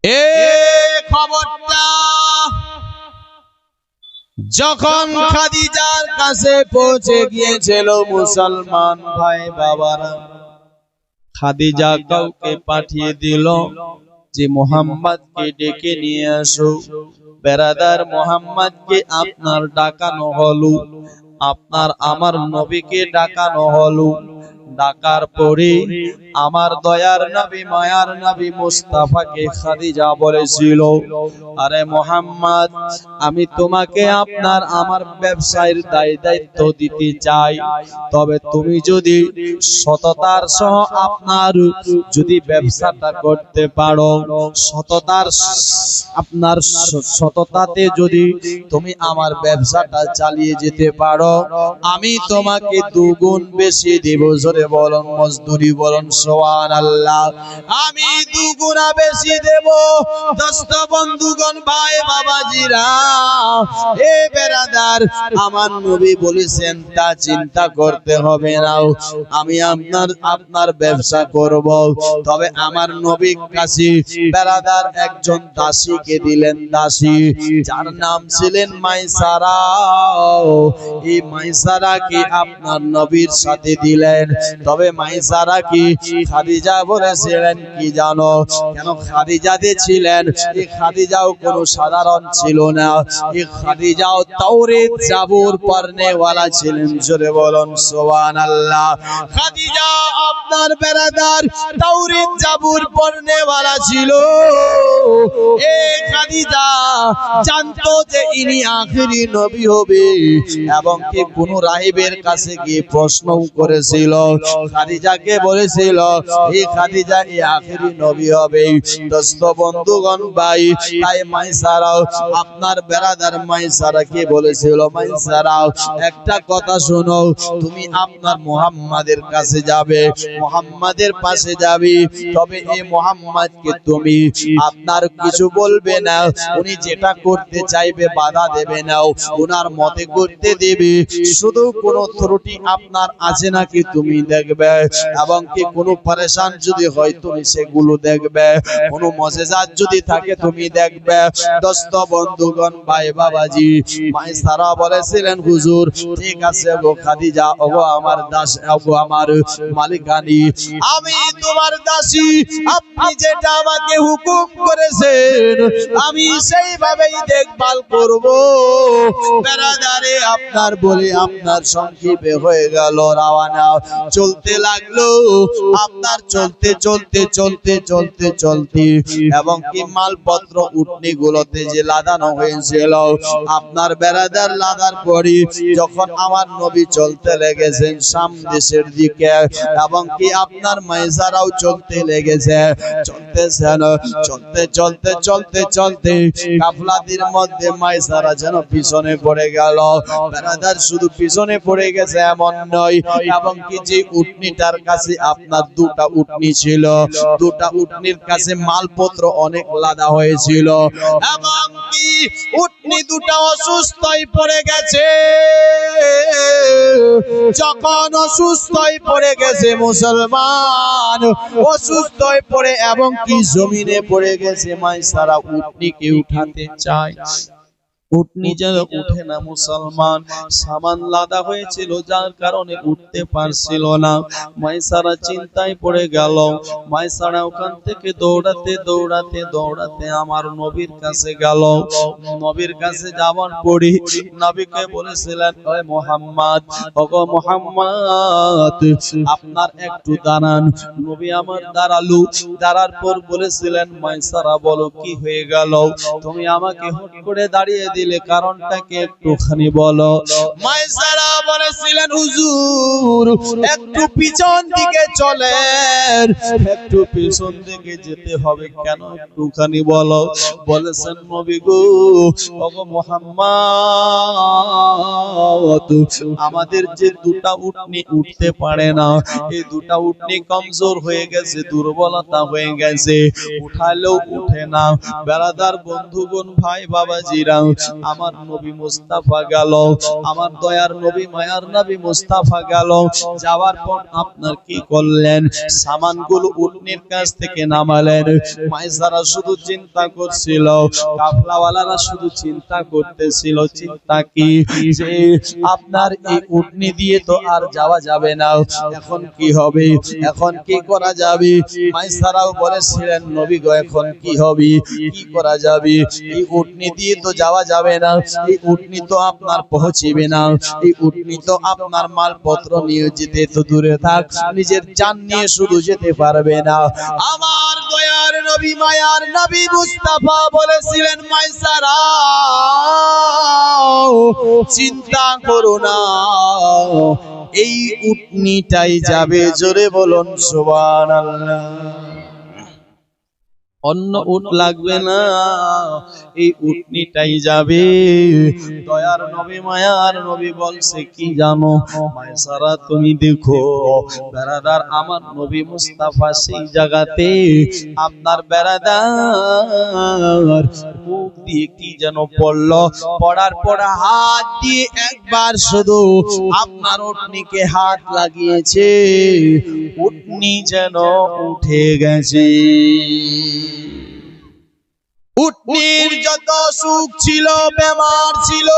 এ খবরটা যখন খাদিজার কাছে পৌঁছে গিয়েছিল মুসলমান ভাই বাবারা, খাদিজা কাউকে পাঠিয়ে দিল যে মুহাম্মদকে ডেকে নিয়ে আসো। বেরাদার, মুহাম্মদকে আপনার ডাকানো হলো, আপনার আমার নবীকে ডাকানো হলো। ডাকার পরে আমার দয়ার নবী মায়ার নবী মুস্তাফাকে খাদিজা বলেছিল, আরে মুহাম্মদ, আমি তোমাকে আপনার আমার ব্যবসায়ের দায়িত্ব দিতে চাই, তবে তুমি যদি সততার সহ আপনার যদি ব্যবসাটা করতে পারো, আপনার সততাতে যদি তুমি আমার ব্যবসাটা চালিয়ে যেতে পারো, আমি তোমাকে দুগুণ বেশি দেব। জোরে বলুন, মজদুরি বলুন সুবহানাল্লাহ। আমি দুগুণা বেশি দেব। দোস্ত বন্ধুগণ ভাই বাবাজিরা, এ বেরাদার, আমার নবী বলেছেন তা চিন্তা করতে হবে না, আমি আপনার ব্যবসা করব। তবে আমার নবীর কাছে বেরাদার একজন দাসীকে দিলেন, দাসী যার নাম ছিলেন মাইসারা। এই মাইসারাকে আপনার নবীর সাথে দিলেন। তবে মাইসারা কি খাদিজা বলেছিলেন কি জানো? কেন খাদিজাতে ছিলেন? এই খাদিজাও কোনো সাধারণ ছিল না, এই খাদিজাও তাওরাত জাবুর পড়নে ওয়ালা ছিলেন। জোরে বলুন সুবহানাল্লাহ। খাদিজা আপনার বেরাদার তাওরাত জাবুর পড়নে ওয়ালা ছিল। এই খাদিজা জানতো যে ইনি আখেরি নবী হবে, এবং কি কোন রাহিবের কাছে গিয়ে প্রশ্ন করেছিল, খাদিজাকে বলেছিল এই খাদিজা এই আখেরি নবী হবে। দোস্ত বন্ধুগণ ভাই, তাই মাইসারাও আপনার বেরাদার মাইসারাকে বলেছিল, মাইসারাও একটা কথা শোনো, তুমি আপনার মুহাম্মাদের কাছে যাবে, মুহাম্মাদের পাশে যাবে, তবে এই মুহাম্মাদকে তুমি আপনার কিছু বলবে না, উনি যেটা করতে চাইবে বাধা দেবে না, ওনার মতে করতে দেবে। শুধু কোন ত্রুটি আপনার আছে নাকি তুমি দেখবে, এবং কি কোনো পরেশান যদি হয় তুমি সেগুলো দেখবে, কোনো মুজিজাত যদি থাকে তুমি দেখবে। দোস্ত বন্ধুগণ ভাই বাবাজি, মাইসারা বলেছিলেন, হুজুর ঠিক আছে গো খাদিজা, ওগো আমার দাস, ওগো আমার মালিকানি, আমি তোমার দাসী, আপনি যেটা আমাকে হুকুম করেছেন আমি সেইভাবেই দেখভাল করব। বেরাদারে আপনার বলে আপনার সংক্ষেপে হয়ে গেল রওনা। চলতে লাগলো আপনার, চলতে চলতে চলতে চলতে চলতে, এবং কি মালপত্র উটনি গুলোতে যে লাদানো হয়েছিল আপনার বেরাদার, লাদার পরে যখন আমার নবী চলতে লেগেছেন শাম দেশের দিকে, এবং কি আপনার মাইসারাও চলতে লেগেছে, চলতেছেন, চলতে চলতে চলতে চলতে কাফলাদের মধ্যে মাইসারা যেন পিছনে পড়ে গেল। বেরাদার শুধু পিছনে পড়ে গেছে এমন নয়, এবং কি যে উটনিটার কাছে আপনার দুটা উটনি ছিল, দুটা উটনির কাছে মালপত্র অনেক লাদা হয়েছিল, এবং কি উটনি দুটা অসুস্থ হয়ে পড়ে গেছে। যখন অসুস্থ হয়ে পড়ে গেছে মুসলমান, অসুস্থ হয়ে পড়ে এবং কি জমিনে পড়ে গেছে, মাইসারা উটনিকে উঠাতে চায়, উটনি যেন উঠে না। মুসলমান সামান লাদা হয়েছিল যার কারণে উঠতে পারছিল না। মাইসারা চিন্তায় পড়ে গেল। মাইসারা ওখান থেকে দৌড়াতে দৌড়াতে দৌড়াতে আমার নবীর কাছে গেল। নবীর কাছে যাওয়ার পরে নবীকে বলেছিলেন, ওই মুহাম্মদ, ওগো মুহাম্মদ, আপনার একটু দাঁড়ান। নবী আমার দাঁড়ালো, দাঁড়ার পর বলেছিলেন, মাইসারা বলো কি হয়ে গেল, তুমি আমাকে হুট করে দাঁড়িয়ে দিলে, কারণটাকে একটুখানি বলো। মাইসারা বলেছিলেন, হুজুর একটু পিছন দিকে চলেন, একটু পিছন দিকে যেতে হবে, কেন একটুখানি বলো। বলেছেন নবী গো ওগো মুহাম্মদ আমাদের যে দুটা উটনি উঠতে পারে না, এই দুটা উটনি কমজোর হয়ে গেছে, দুর্বলতা হয়ে গেছে, উঠালেও উঠে না। বেরাদার বন্ধুগণ ভাই বাবাজিরা, আমার নবী মুস্তাফা গেল, আমার দয়ার নবী মায়ার নবী মুস্তাফা গেল, যাওয়ার পর আপনার কি করলেন? সামানগুলো উটনির কাছ থেকে নামালেন। মাইসারা শুধু চিন্তা করছিল, কাফলাওয়ালারা শুধু চিন্তা করতেছিল, চিন্তা কি যে আপনার এই উটনি দিয়ে তো আর যাওয়া যাবে না, এখন কি হবে, এখন কি করা যাবে? মাইসারাও বলেছিলেন নবী গো এখন কি হবে, কি করা যাবে? এই উটনি দিয়ে তো যাওয়া যাবে না, এই উটনি তো আপনার পৌঁছিবে না, এই উটনি তো আপনার মালপত্র নিয়ে যেতে তো দূরে থাক, নিজের জান নিয়ে শুধু যেতে পারবে না। আমার দয়ার নবী মায়ার নবী মুস্তাফা বলেছিলেন মাইসারা চিন্তা করো না, এই উটনিটাই যাবে, জোরে বলুন সুবহানাল্লাহ। অন্য উট লাগবে না, এই উটনিটাই যাবে। দয়ার নবী মায়ার নবী বলছে কি জানো মাইসারা, তুমি দেখো বেরাদার আমার নবী মুস্তাফা সেই জায়গাতে আপনার বেরাদার মুখ দিয়ে কি যেন পড়ল, পড়ার পর হাত দিয়ে একবার শুধু আপনার উটনিকে হাত লাগিয়েছে, উটনি যেন উঠে গেছে। উটনির যত সুখ ছিল বেমার ছিল,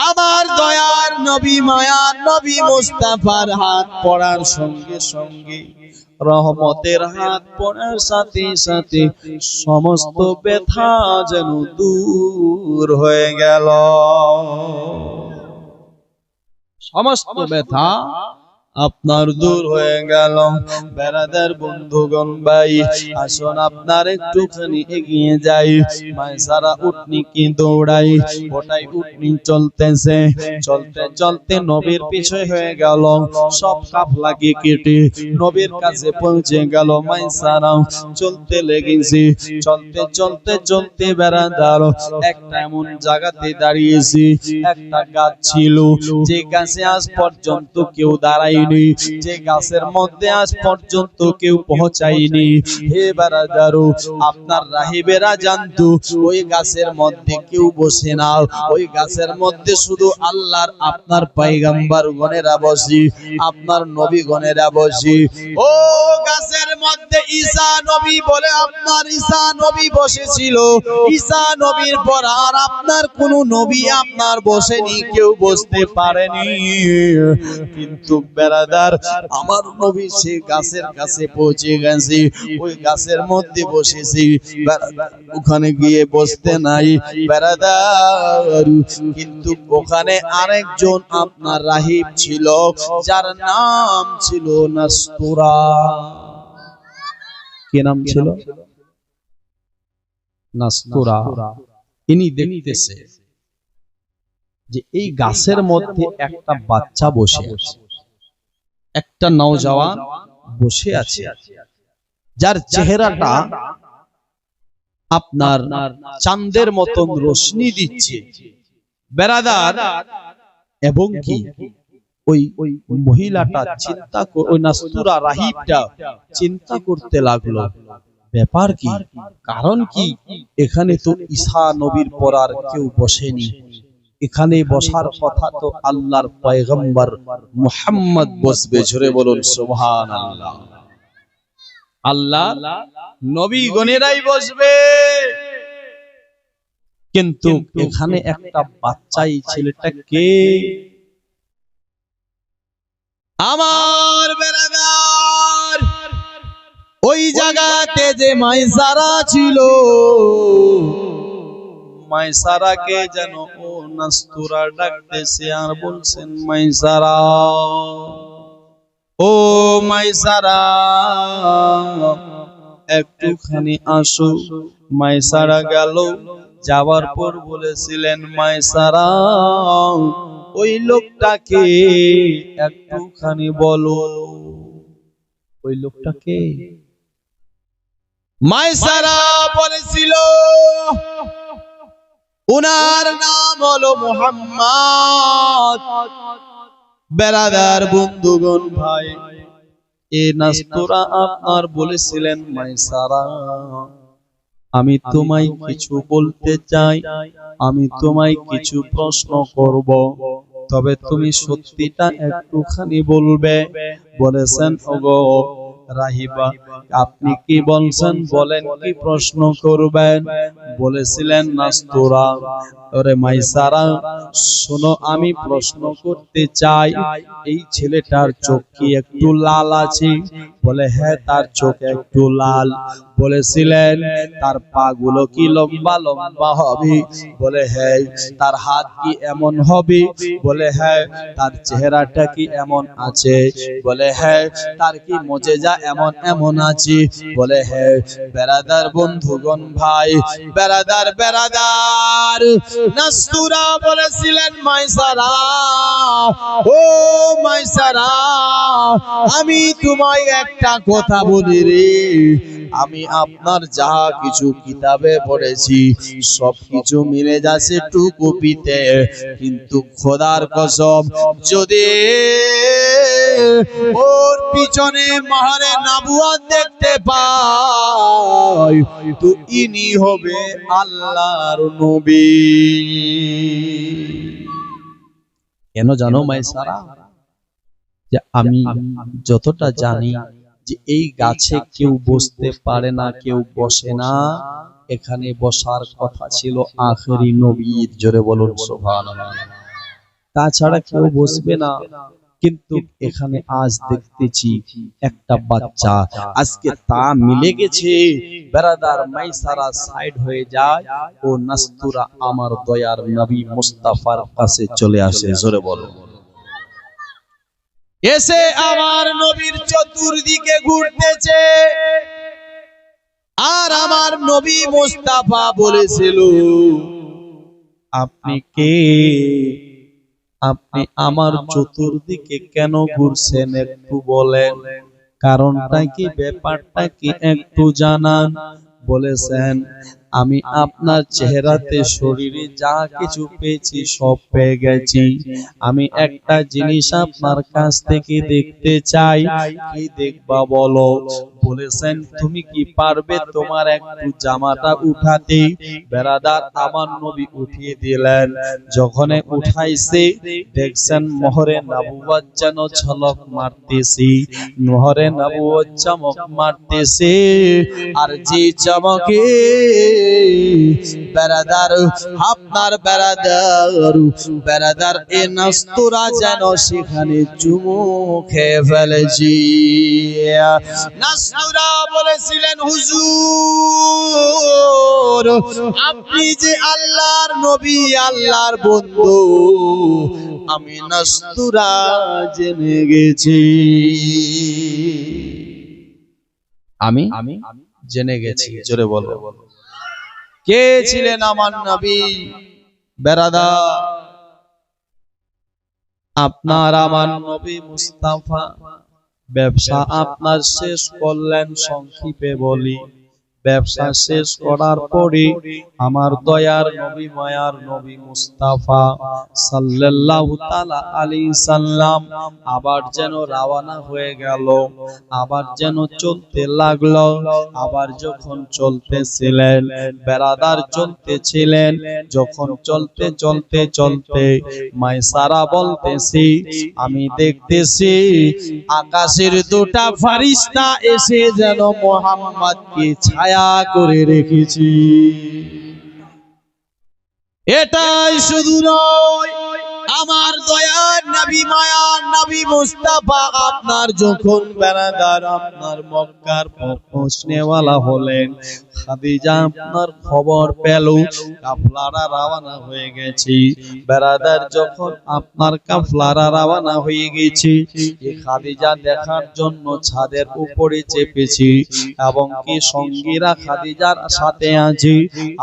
আমার দয়ার নবী মায়ার নবী মুস্তাফার হাত পড়ার সঙ্গে সঙ্গে, রহমতের হাত পড়ার সাথে সাথে সমস্ত ব্যথা যেন দূর হয়ে গেল, সমস্ত ব্যথা আপনার দূর হয়ে গেল। বেরাদার বন্ধুগণ ভাই আসুন আপনার একটুখানি এগিয়ে যাই। মাইসারা উটনি কি দৌড়াই, ওটাই উটনি চলতেছে, চলতে চলতে নবীর পিছে হয়ে গেল, সব কাফলাকে কেটে নবীর কাছে পৌঁছে গেল। মাইসারা চলতে লেগেছে, চলতে চলতে চলতে বেরাদার একটা এমন জায়গাতে দাঁড়িয়েছি, একটা গাছ ছিল, যে গাছে আজ পর্যন্ত কেউ দাঁড়ায়নি, যে গাছের মধ্যে আজ পর্যন্ত কেউ পৌঁছায়নি। হে বারাদারু, আপনার রাহিবেরা জানতো ওই গাছের মধ্যে কেউ বসে না, ওই গাছের মধ্যে শুধু আল্লাহর আপনার পয়গম্বর গণেরা বসি, আপনার নবী গণেরা বসি। ও গাছের মধ্যে ঈসা নবী বলে আপনার ঈসা নবী বসেছিল, ঈসা নবীর পর আর আপনার কোন নবী আপনার বসেনি, কেউ বসতে পারেনি। কিন্তু বেরাদার আমার নবী সে গাছের কাছে পৌঁছে গেছে, ওই গাছের মধ্যে বসেছি, ওখানে গিয়ে বসতে নাই বেরাদার। কিন্তু ওখানে আরেকজন আপনার রাহিব ছিল, যার নাম ছিল নাস্তুরা। কি নাম ছিল? নাস্তুরা। ইনি দেখতেছে যে এই গাছের মধ্যে একটা বাচ্চা বসে আছে, একটা নওজওয়ান বসে আছে, যার চেহারাটা আপনার চাঁদের মতন রোশনি দিচ্ছে বেরাদার। এবং কি ওই মহিলাটা চিন্তা, ওই নাস্তুরা রাহিবটা চিন্তা করতে লাগলো ব্যাপার কি, কারণ কি, এখানে তো ঈসা নবীর পর আর কেউ বসেনি, এখানে বসার কথা তো আল্লাহর পয়গম্বর মুহাম্মদ বসবে, জোরে বলুন সুবহানাল্লাহ। আল্লাহ নবী গণেরাই বসবে, কিন্তু এখানে একটা বাচ্চা, এই ছেলেটা কে? আমার বেরাদার ওই জায়গাতে যে মাইসারা ছিল, মাইসারাকে যেন ও নাস্তুরা ডাকতেছে আর বলছেন মাইসারা, ও মাইসারা একটুখানি আসো। মাইসারা গেল, যাওয়ার পর বলেছিলেন মাইসারা ওই লোকটাকে একটুখানি বলো, ওই লোকটাকে। মাইসারা বলেছিল উনার নাম হলো মুহাম্মদ। বেরাদার বন্ধুগণ ভাই, এ নাস্তুরা আপনার বলেছিলেন মাইসারা, আমি তোমায় কিছু বলতে চাই, আমি তোমায় কিছু প্রশ্ন করব, তবে তুমি সত্যিটা একটুখানি বলবে। বলেছেন ওগো রাহিবা, আপনি কি বলছেন বলেন, কি প্রশ্ন করবেন? বলেছিলেন নাস্তুরা, ওরে মাইসারা শোনো, আমি প্রশ্ন করতে চাই, এই ছেলেটার চোখ কি একটু লাল আছে? বলে হ্যাঁ, তার চোখ একটু লাল। বলেছিলেন তার পা গুলো কি লম্বা লম্বা হবে? বলে হ্যাঁ। তার হাত কি এমন হবে? বলে হ্যাঁ। তার চেহারাটা কি এমন আছে? বলে হ্যাঁ। তার কি মজেজা এমন এমন আছে? বলে হ্যাঁ। বেরাদার বন্ধুগণ ভাই, বেরাদার নাস্তুরা বলেছিলেন মাইসারা, ও মাইসারা, আমি তোমায় একটা কথা বলি রে, আমি আপনার যা কিছু কিতাবে পড়েছি সবকিছু মিলে যাচ্ছে টুকুপিতে, কিন্তু খোদার কসম যদি ওর পিছনে মাহরে নবুয়ত দেখতে পাই তো ইনি হবে আল্লাহর নবী। কেন জানো মাইসারা? যে আমি যতটা জানি যে এই গাছে কেউ বসতে পারে না, কেউ বসে না, এখানে বসার কথা ছিল আখেরি নবীর। জোরে বলুন সুবহানাল্লাহ। তাছাড়া কেউ বসবে না, কিন্তু এখানে আজ দেখতেছি একটা বাচ্চা, আজকে তা মিলে গেছে। বেরাদার মাইসারা সাইড হয়ে যায়, ও নাস্তুরা আমার দয়ার নবী মুস্তাফার কাছে চলে আসে। জোরে বলুন। এসে আমার নবীর চতুর্দিকে ঘুরতেছে, আর আমার নবী মুস্তাফা বলেছিল, আপনি কে? আপনি আমার চতুর্দিকে কেন ঘুরছেন একটু বলেন, কারণটা কি, ব্যাপারটা কি একটু জানান। বলেছেন আমি আপনার চেহারাতে শরীরে যা কিছু পেয়েছি সব পেয়ে গেছি, আমি একটা জিনিস আপনার কাছ থেকে দেখতে চাই। কি দেখবা বলো? বলেছেন তুমি কি পারবে তোমার একটু জামাটা উঠাতে? বেরাদার আমার নবী উঠিয়ে দিলেন। যখন উঠাইছে দেখছেন মোহরে নবুয়ত যেন ঝলক মারতেছে, মোহরে নবুয়ত চমক মারতেছে, আর যে চমকে বেরাদার আপনার বেরাদার এ নাস্তুরা যেন সেখানে চুমু খেয়ে ফেলেছি। নাস্তুরা বলেছিলেন হুজুর, আপনি যে আল্লাহর নবী, আল্লাহর বন্ধু, আমি নাস্তুরা জেনে গেছি, আমি জেনে গেছি। জোরে বলো, কে ছিলেন আমার নবী? বেরাদার আপনার আমার নবী মুস্তাফা ব্যবসা আপনার শেষ করলেন। সংক্ষেপে বলি, ব্যবসা শেষ করার পরে আমার দয়ার নবী, মায়ার নবী মুস্তাফা সাল্লাল্লাহু তাআলা আলাইহি সাল্লাম আবার যেন রওনা হয়ে গেল, আবার যেন চলতে লাগলো। আবার যখন চলতেছিলেন বেরাদার, চলতেছিলেন, যখন চলতে চলতে চলতে মাইসারা বলতেছি, আমি দেখতেছি আকাশের দুটা ফেরেশতা এসে যেন মুহাম্মদকে ছায়া করে রেখেছি। এটাই শুধু নয়, আমার দয়ার নবী, মায়ার নবী মুস্তাফা আপনার যখন বেরাদার আপনার মক্কার পৌঁছনেওয়ালা হলেন, খাদিজা আপনার খবর পেল কাফলারা রওনা হয়ে গেছে। বেরাদার যখন আপনার কাফলারা রওনা হয়ে গেছে, এই খাদিজা দেখার জন্য ছাদের উপরে চেপেছি এবং কি সঙ্গীরা খাদিজার সাথে আছে,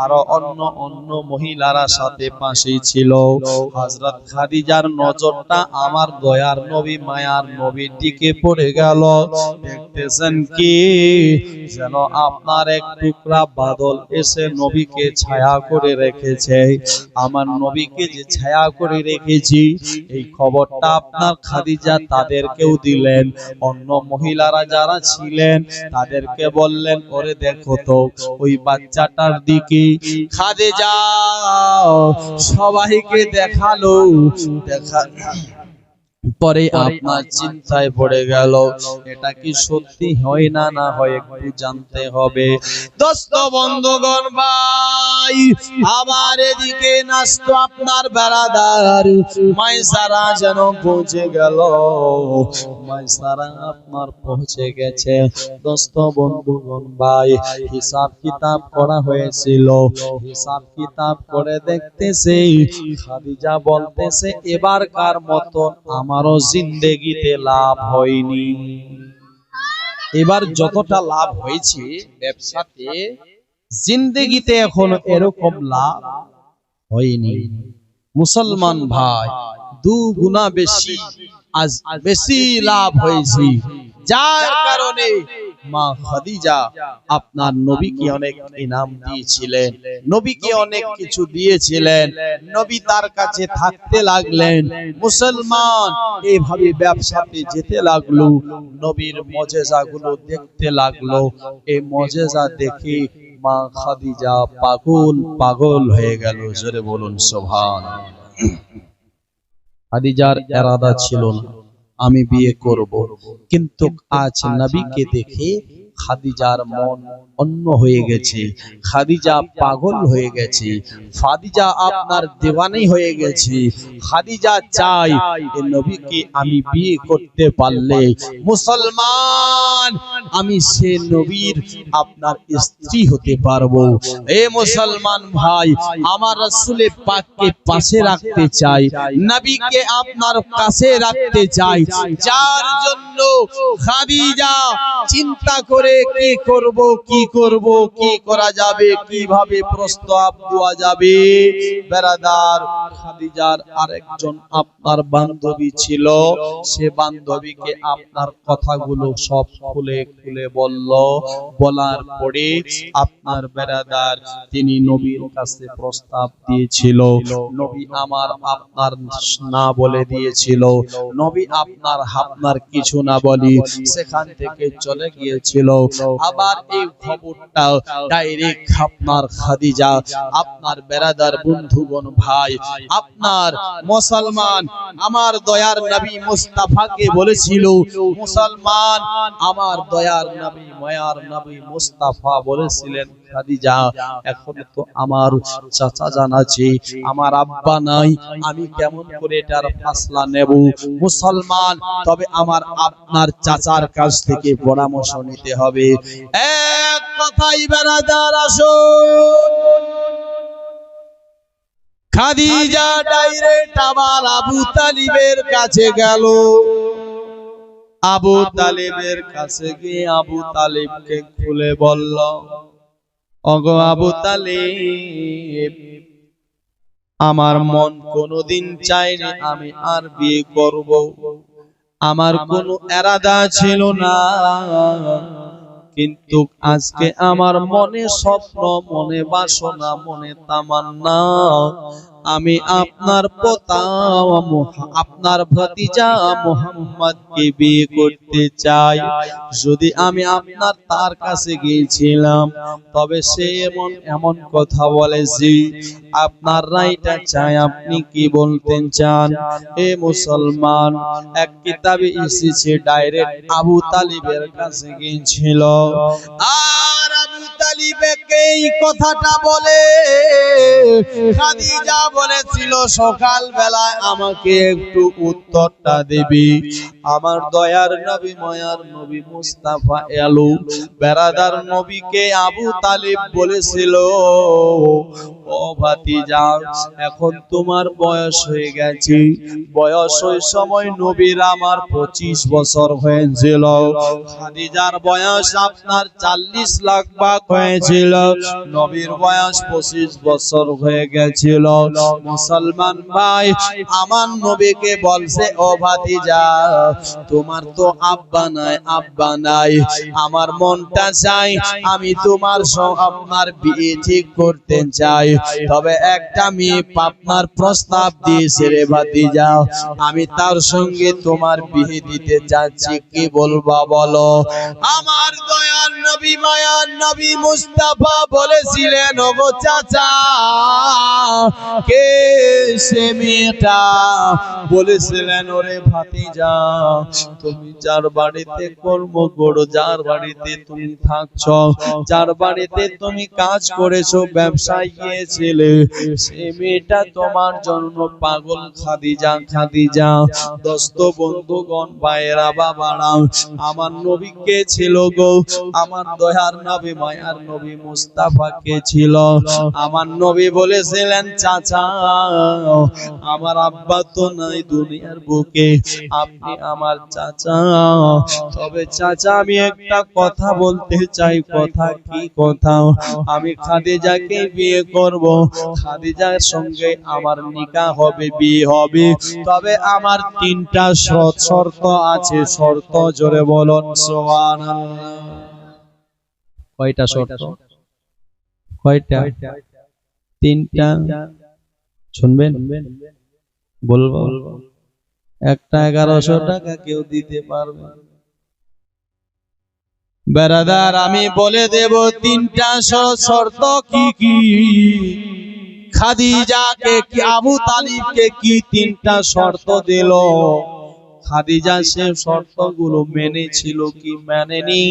আর অন্য অন্য মহিলারা সাথে পাশে ছিল। হযরত খাদিজার নজরটা আমার দয়ার নবী মায়ার নবীর দিকে পড়ে গেল। দেখতেছেন কি যেন আপনার এক টুকরা বাদল এসে নবীকে ছায়া করে রেখেছে। আমার নবীকে যে ছায়া করে রেখেছি এই খবরটা আপনার খাদিজা তাদেরকেও দিলেন। অন্য মহিলারা যারা ছিলেন তাদেরকে বললেন, ওরে দেখো তো ওই বাচ্চাটার দিকে। খাদিজা সবাইকে দেখালো। পরে আপনার চিন্তায় পড়ে গেল, এটা কি সত্যি হয় না না হয় একটু জানতে হবে। দোস্ত বন্ধুগণ ভাই, আবার এদিকে নাচতো আপনার বেড়াদার মাইসারা যেন পৌঁছে গেল। মাইসারা আপনার পৌঁছে গেছে। দোস্ত বন্ধুগণ ভাই, হিসাব কিতাব করা হয়েছিল। হিসাব কিতাব করে দেখতেছে খাদিজা বলতেছে, এবারকার মতো আমারও জিন্দেগিতে লাভ হয়নি। এবার যতটা লাভ হয়েছে ব্যবসাতে, জিন্দেগিতে এখনো এরকম লাভ হয়নি। মুসলমান ভাই, দুগুণা বেশি আজ বেশি লাভ হয়েছে, যার কারণে মা খাদিজা আপনার নবীকে অনেক ইনাম দিয়েছিলেন, নবীকে অনেক কিছু দিয়েছিলেন। নবী তার কাছে থাকতে লাগলেন। মুসলমান এইভাবে ব্যবসাতে যেতে লাগলো, নবীর মুজিজাগুলো দেখতে লাগলো। এই মুজিজা দেখে মা খাদিজা পাগল হয়ে গেল। জোরে বলুন সুবহানাল্লাহ। খাদিজার ইরাদা ছিল না আমি বিয়ে করব, কিন্তু আজ নবীকে দেখে খাদিজার মন অন্য হয়ে গেছে। খাদিজা পাগল হয়ে গেছে। খাদিজা আপনার দেওয়ানি হয়ে গেছে। খাদিজা চাই এই নবীকে আমি বিয়ে করতে পারলে মুসলমান আমি সে নবীর আপনার স্ত্রী হতে পারবো। এ মুসলমান ভাই, আমার রাসূলের পাককে পাশে রাখতে চাই, নবীকে আপনার কাছে রাখতে চাই। যার জন্য খাদিজা চিন্তা করে কি করব কি করা যাবে, কিভাবে প্রস্তাব দেওয়া যাবে। বেরাদার খাদিজার আরেকজন আপনার বান্ধবী ছিল, সে বান্ধবীকে আপনার কথাগুলো সব খুলে খুলে বলল। বলার পরে আপনার বেরাদার তিনি নবীর কাছে প্রস্তাব দিয়েছিল। নবী আমার আপনার না বলে দিয়েছিল। নবী আপনার কিছু না বলি সেখান থেকে চলে গিয়েছিল। আবার এই খবরটা ডাইরেক্ট আপনার খাদিজা আপনার বেরাদার বন্ধুগণ ভাই আপনার মুসলমান আমার দয়ার নবী মুস্তাফাকে বলেছিল। মুসলমান আমার দয়ার নবী মায়ার নবী মুস্তাফা বলেছিলেন, খাদিজা এখন তো আমার চাচা জান আছে, আমার আব্বা নাই, আমি কেমন করে এটার ফাসলা নেব। মুসলমান তবে আমার আপনার চাচার কাছ থেকে পরামর্শ নিতে হবে। এক কথাই বেরাদার আসুন, খাদিজা ডাইরেক্ট আবার আবু তালিবের কাছে গেল। আবু তালিবের কাছে গিয়ে আবু তালিবকে খুলে বলল, ওগো আবু তালিব, আমার মন কোনোদিন চায়নি আমি আর বিয়ে করব, আমার কোনো ইরাদা ছিল না, কিন্তু আজকে আমার মনে স্বপ্ন, মনে বাসনা, মনে তামান্না আমি আপনার পোতা আপনার ভাতিজা মুহাম্মদকে বিয়ে করতে চাই। যদি আমি আপনার তার কাছে গিয়েছিলাম তবে সে এমন কথা বলেছি, আপনার রায়টা চাই, আপনি কি বলতেন চান? এ মুসলমান, এক কিতাবে এসেছে ডাইরেক্ট আবু তালিবের কাছে গিয়েছিল। আর আবু আবু তালিবকে এই কথাটা বলে খাদিজা বলেছিল সকাল বেলায় আমাকে একটু উত্তরটা দিবি। আমার দয়ার নবী মায়ার নবী মুস্তাফা এলো, বেরাদার নবীকে আবু তালিব বলেছিল, ও ভাতিজা, এখন তোমার বয়স হয়ে গেছে। বয়স ওই সময় নবীর আমার 25 বছর হয়েছিল, খাদিজার বয়স আপনার 40 লাখ ভাগ হয়েছিল, নবীর বয়স 25 বছর হয়ে গেছিল। মুসলমান ভাই আমার নবীকে বলছে, ও ভাতিজা, তোমার তো আব্বা নাই, আমার মনটা চাই আমি তোমার আপনার বিয়ে ঠিক করতে চাই, তবে একটা মেয়ে আপনার প্রস্তাব দিয়েছে রে ভাতিজা, আমি তার সঙ্গে তোমার বিয়ে দিতে চাচ্ছি, কি বলবা বলো? আমার দয়ার নবী মায়ার নবী মুস্তাফা বলেছিলেন, ওগো চাচা, কে সে মেয়েটা? বলেছিলেন, ওরে ভাতিজা, তুমি যার বাড়িতে কর্ম করো, যার বাড়িতে তুমি থাকছো, যার বাড়িতে তুমি কাজ করেছো, ব্যবসায় গিয়েছিলে, সে মেয়েটা তোমার জন্য পাগল। খাদিজা খাদিজা। দোস্ত বন্ধুগণ ভাইয়েরা বাবারা, আমার নবী কে ছিল গো? আমার দয়ার নবী মায়ার নবী মুস্তাফা কে ছিল? আমার নবী বলেছিলেন, চাচা, আমার আব্বা তো নাই দুনিয়ার বুকে, আপনি আমার চাচা, তবে চাচা আমি একটা কথা বলতে চাই। কথা কি? কথা, আমি খাদিজাকে বিয়ে করব, খাদিজার সঙ্গে আমার নিকাহ হবে, বিয়ে হবে, তবে আমার 3টা শর্ত আছে। শর্ত জোরে বলুন সুবহানাল্লাহ। কয়টা শর্ত? কয়টা? 3টা। শুনবেন? বলবো। একটা 1100 টাকা কেউ দিতে পারবে? বেরাদার আমি বলে দেব 3টা শর্ত কি কি। খাদিজাকে কি আবু তালিবকে কি 3টা শর্ত দিল? খাদিজা সে শর্তগুলো মেনেছিল কি মেনেনি?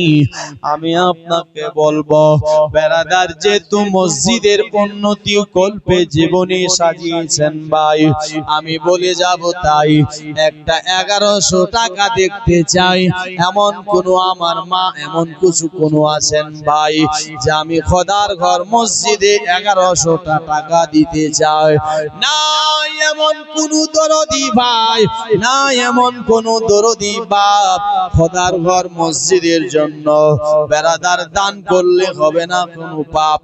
আমি আপনাকে বলবো বেরাদার, যেহেতু মসজিদের উন্নতি কল্পে জীবনী সাজিয়েছেন ভাই, আমি বলে যাব তাই একটা 1100 টাকা দেখতে চাই। এমন কোন আমার মা এমন কিছু কোন আছেন ভাই যে আমি খোদার ঘর মসজিদে 1100 টাকা দিতে চাই? না, এমন কোন দরদি ভাই, না এমন কোন দরদি বাপ খোদার ঘর মসজিদের জন্য বেরাদার দান করলে হবে না কোনো পাপ।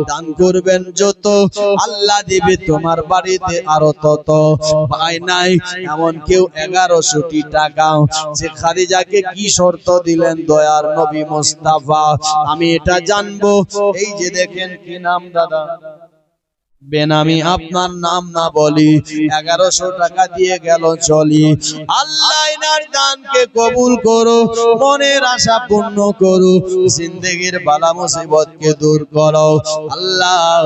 দান করবেন যত, আল্লাহ দিবে তোমার বাড়িতে আরো তত। ভাই নাই এমন কেউ 1100 টাকা। যে খাদিজাকে কি শর্ত দিলেন দয়ার নবী মুস্তাফা, আমি এটা জানবো। এই যে দেখেন, কি নাম দাদা? বেনামি আপনার নাম না বলি 1100 টাকা দিয়ে গেল চলি। আল্লাহ এনার দানকে কবুল করো, মনের আশা পূর্ণ করো, জিন্দেগির বালা মুসিবতকে দূর করো। আল্লাহ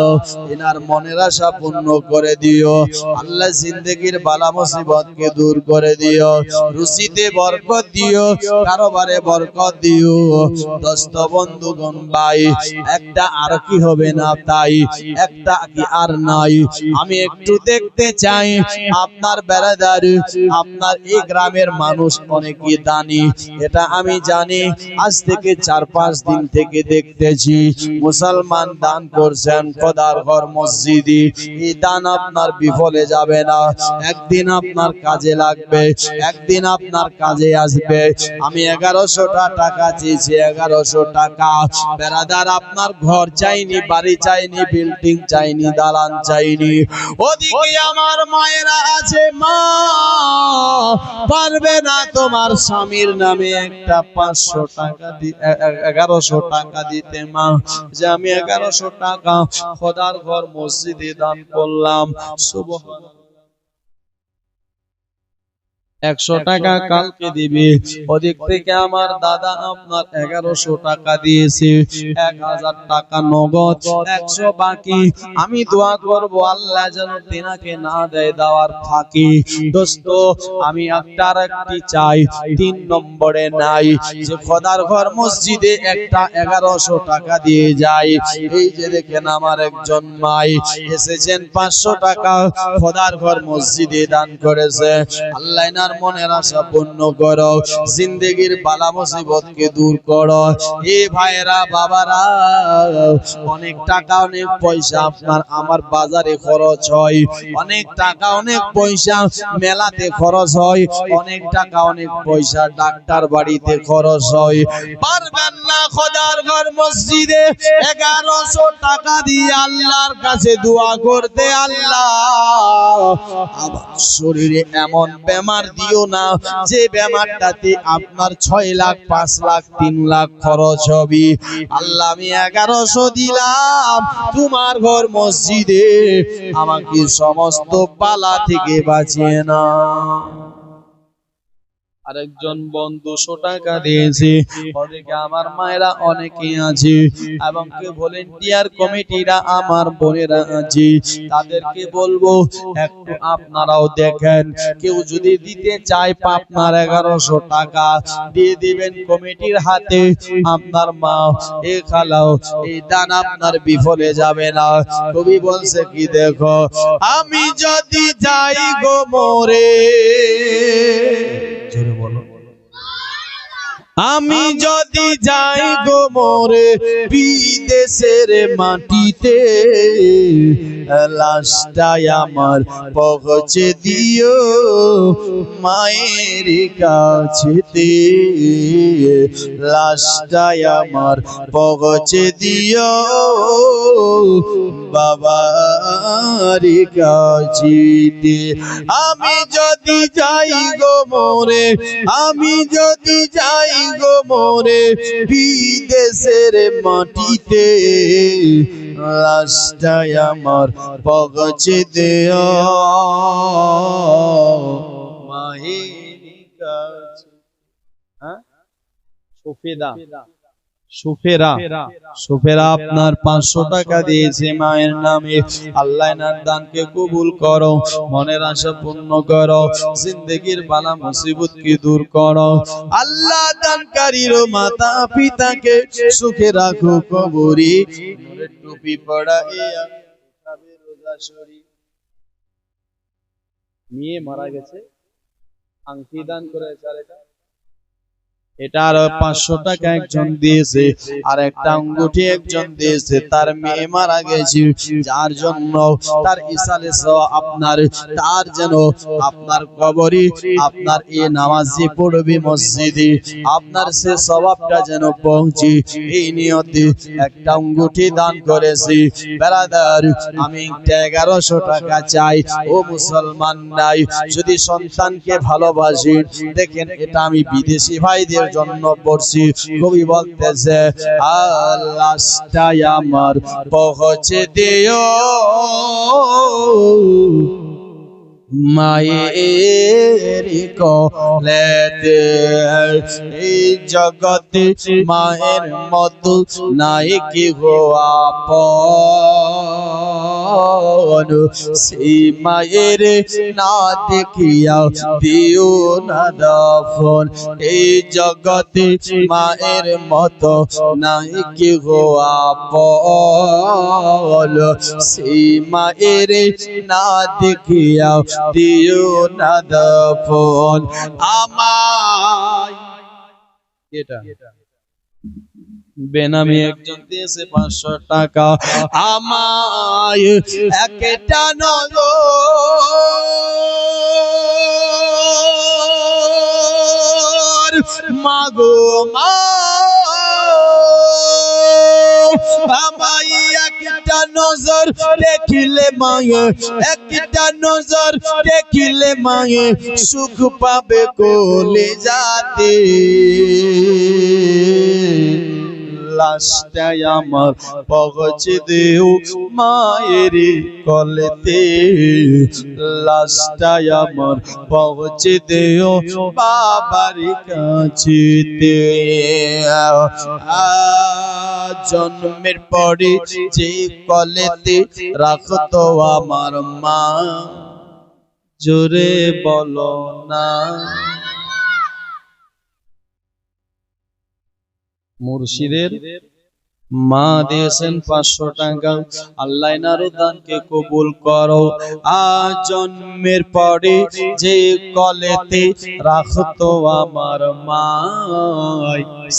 এনার মনের আশা পূর্ণ করে দিও। আল্লাহ জিন্দেগির বালা মুসিবতকে দূর করে দিও। রুজিতে বরকত দিও, কারবারে বরকত দিও। দোস্ত বন্ধুগণ ভাই, একটা আর কি হবে না তাই? একটা কি আর নাই? আমি একটু দেখতে চাই আপনার বেরাদার, আপনার এই গ্রামের মানুষ অনেকই দানি, এটা আমি জানি। আজ থেকে 4-5 দিন থেকে দেখতেছি মুসলমান দান করছেন খোদার ঘর মসজিদে। এই দান আপনার বিফলে যাবে না, একদিন আপনার কাজে লাগবে, একদিন আপনার কাজে আসবে। আমি 1100 টাকা চেয়েছি, 1100 টাকা। বেরাদার আপনার ঘর চাইনি, বাড়ি চাইনি, বিল্ডিং চাইনি, দালান চাইনি। ওদিকে আমার মায়েরা আছে, মা পারবে না তোমার স্বামীর নামে একটা 500 টাকা 1100 টাকা দিতে? মা, যে আমি 1100 টাকা খোদার ঘর মসজিদে দান করলাম। সুবহানাল্লাহ। 100 টাকা কালকে দিবে। ওদিক থেকে আমার দাদা আপনার 1100 টাকা দিয়েছে, 1000 টাকা নগদ, 100 বাকি। আমি দোয়া করব আল্লাহ যেন তিনাকে না দেয় দেওয়ার ফাঁকি। দোস্ত আমি একটি চাই, 3 নম্বরে নাই যে খোদার ঘর মসজিদে একটা 1100 টাকা দিয়ে যায়। এই যে দেখেন আমার একজন মাই এসেছেন 500 টাকা খোদার ঘর মসজিদে দান করেছে। আল্লাহ নার মনের আশা পূর্ণ করো, জিন্দেগির বালা মুসিবতকে দূর করো। এ ভাইরা বাবারা, অনেক টাকা অনেক পয়সা আপনার আমার বাজারে খরচ হয়, অনেক টাকা অনেক পয়সা মেলাতে খরচ হয়, অনেক টাকা অনেক পয়সা ডাক্তার বাড়িতে খরচ হয়। পারবেন না খোদার ঘর মসজিদে 1100 টাকা দিয়ে আল্লাহর কাছে দোয়া করতে? আল্লাহ আমার শরীরে এমন বেমার দিও না যে বেমারটাতে আপনার 6 লাখ 5 লাখ 3 লাখ খরচ হবে। আল্লাহ আমি 1100 দিলাম তোমার ঘর মসজিদে, আমাকে সমস্ত বালা থেকে বাঁচিয়ে না। আরেকজন বন্ধু 200 টাকা দিয়েছে। ওদিকে আমার মায়েরা অনেকে আছে এবং কে ভলেন্টিয়ার কমিটিরা আমার বোনেরা আছে, তাদেরকে বলবো একটু আপনারাও দেখেন, কেউ যদি দিতে চায় আপনার 1100 টাকা দিয়ে দিবেন কমিটির হাতে। আপনার মা এ খালাও এই দান আপনার বিফলে যাবে না। কবি বলছে কি দেখো, আমি যদি যাই গো মরে, জোরে বলো, আমি যদি যাই গো মরে বিদেশের মাটিতে, লাশটাই আমার পৌঁছে দিও মায়ের কাছেতে, লাশটাই আমার পৌঁছে দিও বাবার কাছেতে। আমি যদি যাই গো মরে, আমি যদি যাই গো মরে বিদেশের মাটিতে, লাশটাই আমার পৌঁছে দিও মায়ের কাছে। সুফেদা সুফেরা আপনার 500 টাকা দিয়েছে মায়ের নামে। আল্লাহ নার দানকে কবুল করো, মনের আশা পূর্ণ করো, জিন্দেগির বালা মুসিবতকে দূর করো। আল্লাহ দানকারীর মাতা পিতাকে সুখে রাখো কবরে। টুপি পড়া মেয়ে মারা গেছে, আংটি দান করেছে, এটা আর 500 টাকা একজন দিয়েছে, আর একটা আঙ্গুঠি একজন দিয়েছে। তার মেয়ে মারা গেছে, যার জন্য তার ইসালে আপনার তার যেন আপনার কবরে আপনার এই নামাজি পড়বে মসজিদে, আপনার সে সওয়াবটা যেন পৌঁছে, এই নিয়তে একটা আঙ্গুঠি দান করেছি। ব্রাদার আমি 1100 টাকা চাই। ও মুসলমান নাই, যদি সন্তানকে ভালোবাসি, দেখেন এটা আমি বিদেশি ভাইদের জন্য পড়ছি। কবি বলতেছে আল্লাহটাই আমার পৌঁছে দিও মায়ের কোলেতে, এই জগতে মায়ের মতো নাই কি গো আপন, সেই মায়ের না দেখিয়া দিও না দফন, এই জগতে মায়ের মতো নাই কি গো আপন, সেই মায়ের না দেখিয়া দিও না দফন। আমায় এটা বেনামি একজন দিয়েছে 500 টাকা। আমায় একটা নজর মাগো মা, আমায় একটা নজর দেখিলে মায়ে, একটা নজর দেখিলে মায়ে সুখ পাবে কোলে যাতে, লাশটাই আমার পৌঁছে দিও মায়ের কোলেতে, লাশটাই আমার পৌঁছে দিও বাবার কাছেতে। জন্মের পরে যে কোলেতে রাখতো আমার মা, জোরে বলো না। মুর্শিদের মা দিয়েছেন 500 টাকা, আল্লাহ এনার দানকে কবুল করো। আজ জন্মের পরে যে কোলেতে রাখতো আমার মা,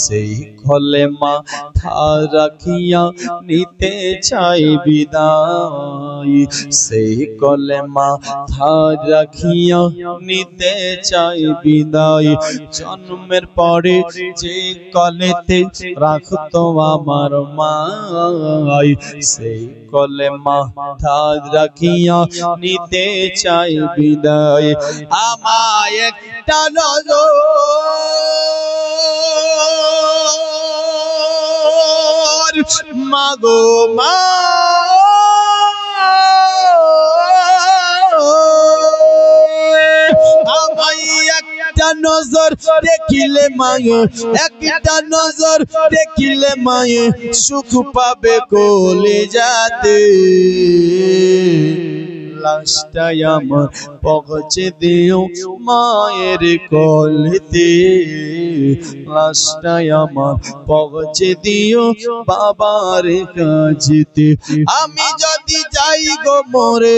সেই কোলে মাথা রাখিয়া নিতে চাই বিদায়, সেই কোলে মাথা রাখিয়া নিতে চাই বিদায়। জন্মের পরে যে কোলেতে রাখতো আমার মাই, সেই কোলে মাথা রাখিয়া নিতে চাই বিদায়। আমায় একটা নজর মাগো মা, আমায় একটা নজর দেখিলে মায়ে, একটা নজর দেখিলে মায়ে সুখ পাবে কলিজাতে। লাশটাই আমার পৌঁছে দিও মায়ের কোলেতে, লাশটাই আমার পৌঁছে দিও বাবার কাছেতে। আমি যদি যাই গো মোরে,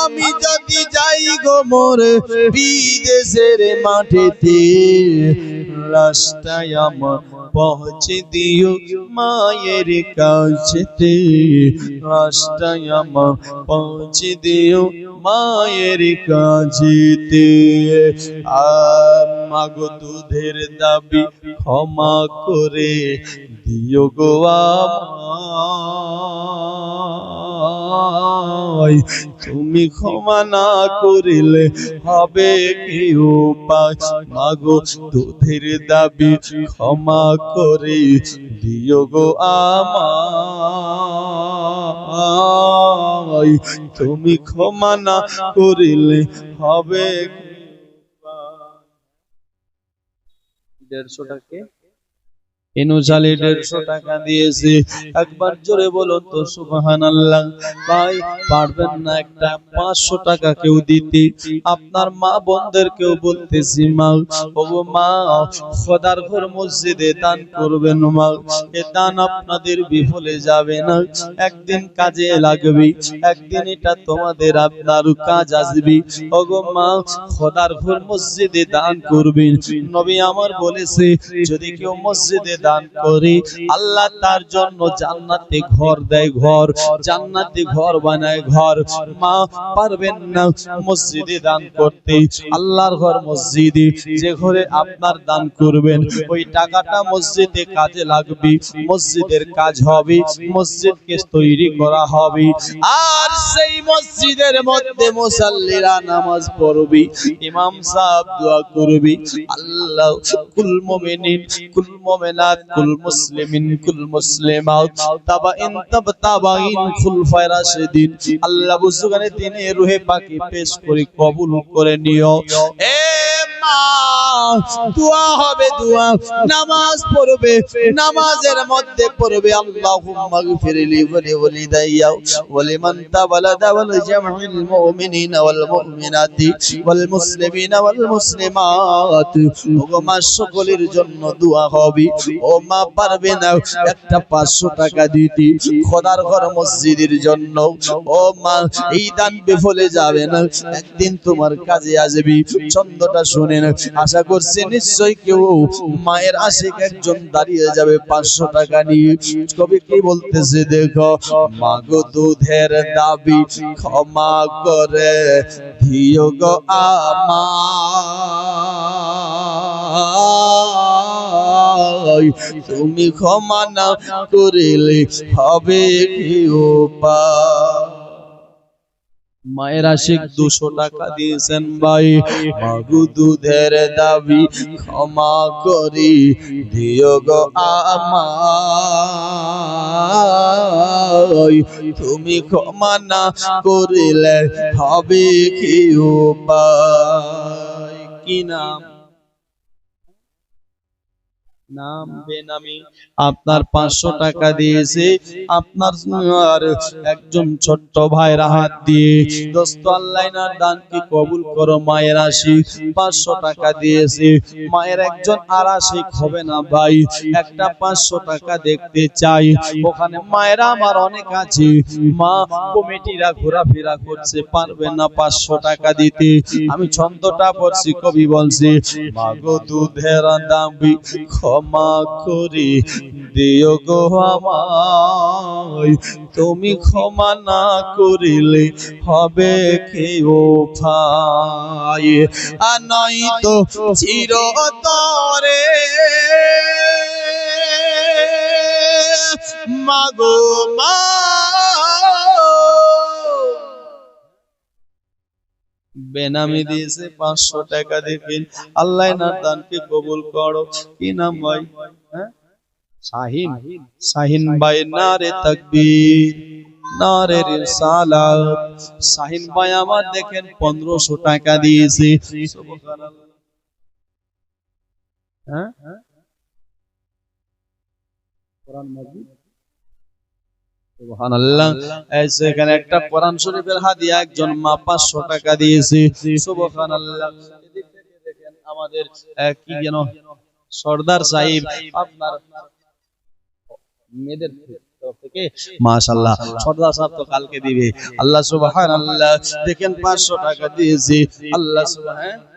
আমি যদি যাই গো মোরে বিদেশের মাটিতে, লাশটাই আমার পৌঁছে দিও মায়ের কাছেতে, লাশটাই আমার পৌঁছে দিও মায়ের কাছেতে। মাগো দুধের দাবি ক্ষমা করে দিও গো আমায়, তুমি ক্ষমা না করিলে হবে কি উপায়। মাগো দুধের দাবি ক্ষমা করে দিও গো আমায়, তুমি ক্ষমা না করিলে হবে। 150 টাকা ইনুজালি 150 টাকা দিয়েছে। একবার জোরে বলুন তো সুবহানাল্লাহ। ভাই পারবেন না একটা 500 টাকা কেউ দিতে? আপনার মা বোনদেরকেও বলতেছি, মা ওগো মা, খোদার ঘর মসজিদে দান করবেন মা। এ দান আপনাদের বিফলে যাবে না, একদিন কাজে লাগবে, একদিন এটা তোমাদের আপনার কাজ আসবে। ওগো মা, খোদার ঘর মসজিদে দান করবেন। নবী আমার বলেছে, যদি কেউ মসজিদে দান করে আল্লাহ তার জন্য জান্নাতে ঘর দেয়, ঘর জান্নাতে ঘর বানায় ঘর। মা পারবেন না মসজিদে দান করতে, আল্লাহর ঘর মসজিদে, যে ঘরে আপনার দান করবেন ওই টাকাটা মসজিদে কাজে লাগবে, মসজিদের কাজ হবে, মসজিদকে তৈরি করা হবে। আর সেই মসজিদের মধ্যে মুসাল্লিরা নামাজ পড়বে, ইমাম সাহেব দোয়া করবে, আল্লাহ কুল মুমিনিন কুল মুমিনাত কুল মুসলিমিন কুল মুসলিমাত তাবাইন তাবাইন খুলফায়ে রাশিদিন, আল্লাহ বুজুর্গানে দিনে রূহে পাকি পেশ করে কবুল করে নিও। এ মা, দোয়া হবে, দোয়া নামাজ পড়বে, নামাজের মধ্যে পড়বে আল্লাহুম্মা গফিরলি ওয়া লিওয়ালিদাইয়া ওয়া লিমান তাওয়ালাদা ওয়াল জামিল মুমিনিনা ওয়াল মুমিনাতি ওয়াল মুসলিমিনা ওয়াল মুসলিমাত। ওগো মা, সকলের জন্য দোয়া হবে। ও মা, পারবে না একটা 500 টাকা দিতে খোদার ঘর মসজিদের জন্য? ও মা, এই দান বিফলে যাবে না, একদিন তোমার কাজে আসবে। ছন্দটা শুনেন, আশা করছি নিশ্চয়ই কেউ মায়ের আশিক একজন দাঁড়িয়ে যাবে 500 টাকা নিয়ে। কবি কি বলতেছে দেখো, মাগো দুধের দাবি ক্ষমা করে দিও গো আমায়, তুমি ক্ষমা না করিলে হবে কি উপায়। মায়ের আশিক 200 টাকা দিয়েছেন ভাই। মাগো দুধের দাবি ক্ষমা করি দিও গো আমায়, তুমি ক্ষমা না করিলে হবে কি উপায়। কি নাম? নাম বেনামি। আপনার 500 টাকা দিয়েছে, আপনার একজন ছোট্ট ভাইয়ের হাত দিয়ে। দোস্ত আল্লাহ নার দানকে কবুল করো। মায়ের আশিক 500 টাকা দিয়েছে, মায়ের একজন আর আশিক হবে না ভাই, একটা 500 টাকা দেখতে চাই। ওখানে মায়েরা আমার অনেক আছে, মা কমিটিরা ঘোরাফেরা করছে, পারবে না 500 টাকা দিতে। আমি ছন্দটা পড়ছি, কবি বলছে মাগো দুধের দাবি ক্ষমা করি দিও গো আমায়, তুমি ক্ষমা না করিলে হবে কি উপায়। আর নয়তো চিরতরে মাগো মা, বেনামি দিয়েছে 500 টাকা দেখেন। আল্লাহ না দানকে কবুল করো। কি নাম ভাই? শাহিন। শাহিন ভাই নারে তাকবীর, নারে রিসালাত। শাহিন ভাই আমার দেখেন 1500 টাকা দিয়েছে। হ্যাঁ, কোরআন মাজিদ, সুবহানাল্লাহ। এখানে একটা কোরআন শরীফের হাদিয়া একজন মা 500 টাকা দিয়েছে। সুবহানাল্লাহ। এদিক থেকে দেখেন আমাদের কি যেন সর্দার সাহেব, আপনার মেয়েদের থেকে মাশাআল্লাহ সর্দার সাহেব তো কালকে দিবে। আল্লাহ সুবহানাল্লাহ। দেখেন 500 টাকা দিয়েছে। আল্লাহ সুবহানাল্লাহ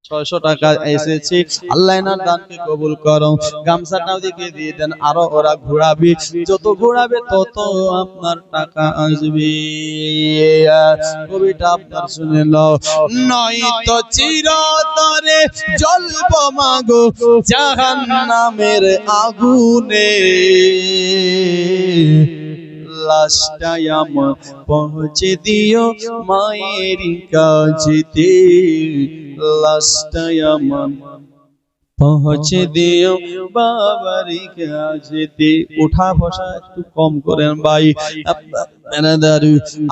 600 টাকা এসেছে। আল্লাহ না দানকে কবুল করো। গামছাটাও দিকে দিয়ে দেন, আরো ওরা ঘোরাবে, যত ঘোরাবে তত আপনার টাকা আসবে। কবিটা আপনার শুনে নাও। নয়তো চিরতরে জ্বলব মাগো জাহান্নামের আগুনে, লাশটাই আমার পৌঁছে দিও মায়ের কাছেতে, লাশটাই আমার পৌঁছে দিও বাবার কাছেতে। উঠা বসা একটু কম করেন ভাই।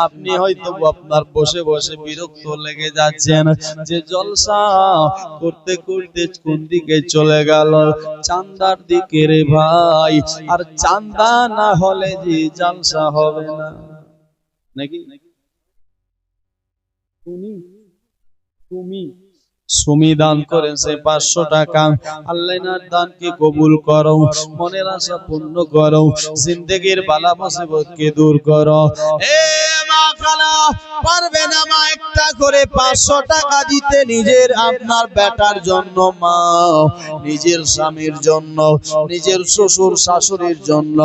আপনি হয়তো আপনার বসে বসে বিরক্ত লেগে যাচ্ছেন যে জলসা করতে করতে কোন দিকে চলে গেল, চান্দার দিকে রে ভাই। আর চান্দা না হলে যে জলসা হবে না নাকি? তুমি সুমি দান করেছে 500 টাকা। আল্লাহ নার দানকে কবুল করো, মনের আশা পূর্ণ করো, জিন্দেগির বালা মুসিবতকে দূর করো। এ মা খালা, পারবে না মা একটা করে 500 টাকা দিতে নিজের আপনার বেটার জন্য, মা নিজের স্বামীর জন্য, নিজের শ্বশুর শাশুড়ির জন্য।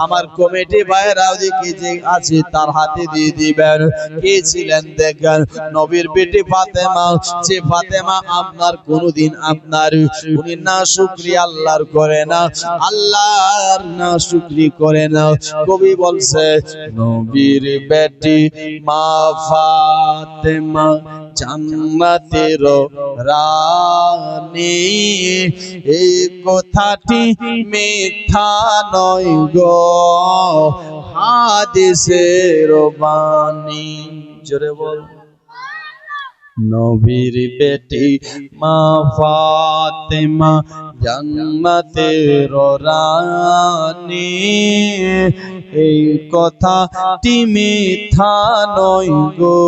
আমার কমিটি ভাইয়েরাও দেখি যে আছে তার হাতে দিয়ে দিবেন। কে ছিলেন দেখেন, নবীর বেটি ফাতেমা। যে ফাতেমা আপনার কোনদিন আপনার উনি না শুকরিয়া আল্লাহর করে না, আল্লাহর না শুকরি করে না। কবি বলছে নবীর বেটি মা ফাতেমা জান্নাতের রানী, এই কথাটি মিথ্যা নয় গো হাদিসের বাণী। জোরে বল। নবীর বেটি মা ফাতেমা জান্নাতের রানী, এই কথাটি মিথ্যা নয় গো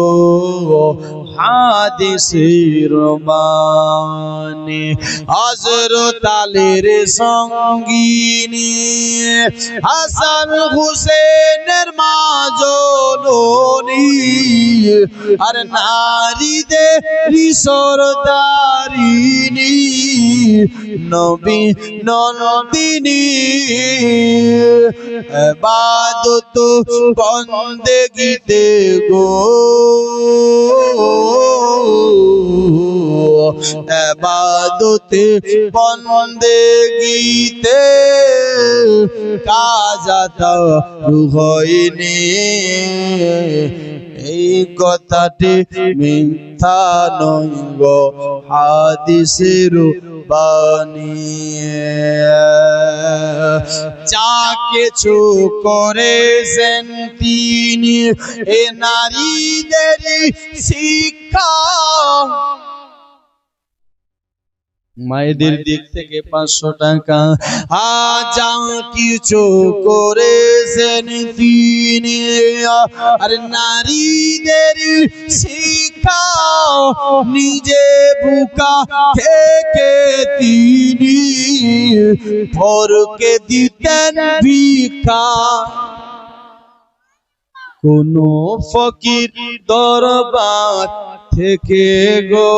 হাদিসের বাণী। হযরত আলীর সঙ্গিনী হাসান হুসেনের মা জননী, আর নারীদের সরদারিনী নবী নন্দিনী, ইবাদত বন্দেগীতে গো, ইবাদতে বন্দেগীতে কাজাত রুহইনি, এই কথাটি মিথ্যা নয় গো হাদিসের বাণী। যা কিছু করেছেন তিনি এ নারীদের শিক্ষা, মায়েদের দিক থেকে 500 টাকা। যা কিছু করেছেন তিনি আর নারীদের শিক্ষা, নিজে বুকা থেকে তিনি ভরকে দিতেন ভিক্ষা। কোন ফকির দরবার থেকে গো,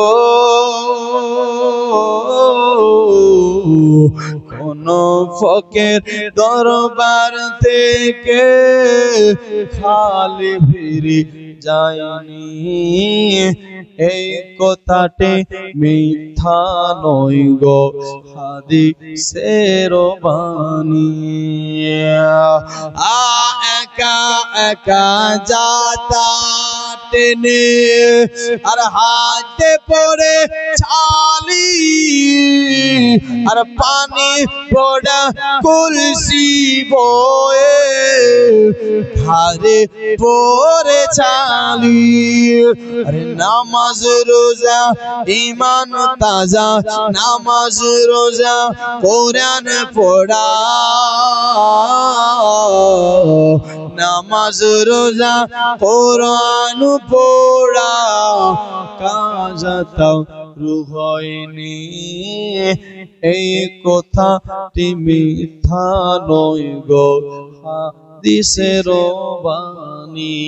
কোন ফকির দরবার থেকে খালি ফিরে যায়নি। এই কথাটি মিথ্যা নয় গো হাদিসের বাণী। একা একা যাতা টেনে আর হাতে পড়ে ছালি, আর পানি পড়া কলসি বয়ে ধারে পড়ে ছালি। আরে নামাজ রোজা ঈমান তাজা, নামাজ রোজা কোরআন পড়া, নামাজ রোজা কোরআন পড়া কাজাতাও রূহ হয়নি। এই কথাটি মিথ্যা নয় গো হাদিসের বাণী।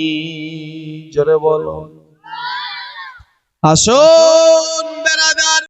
জোরে বলো। আসো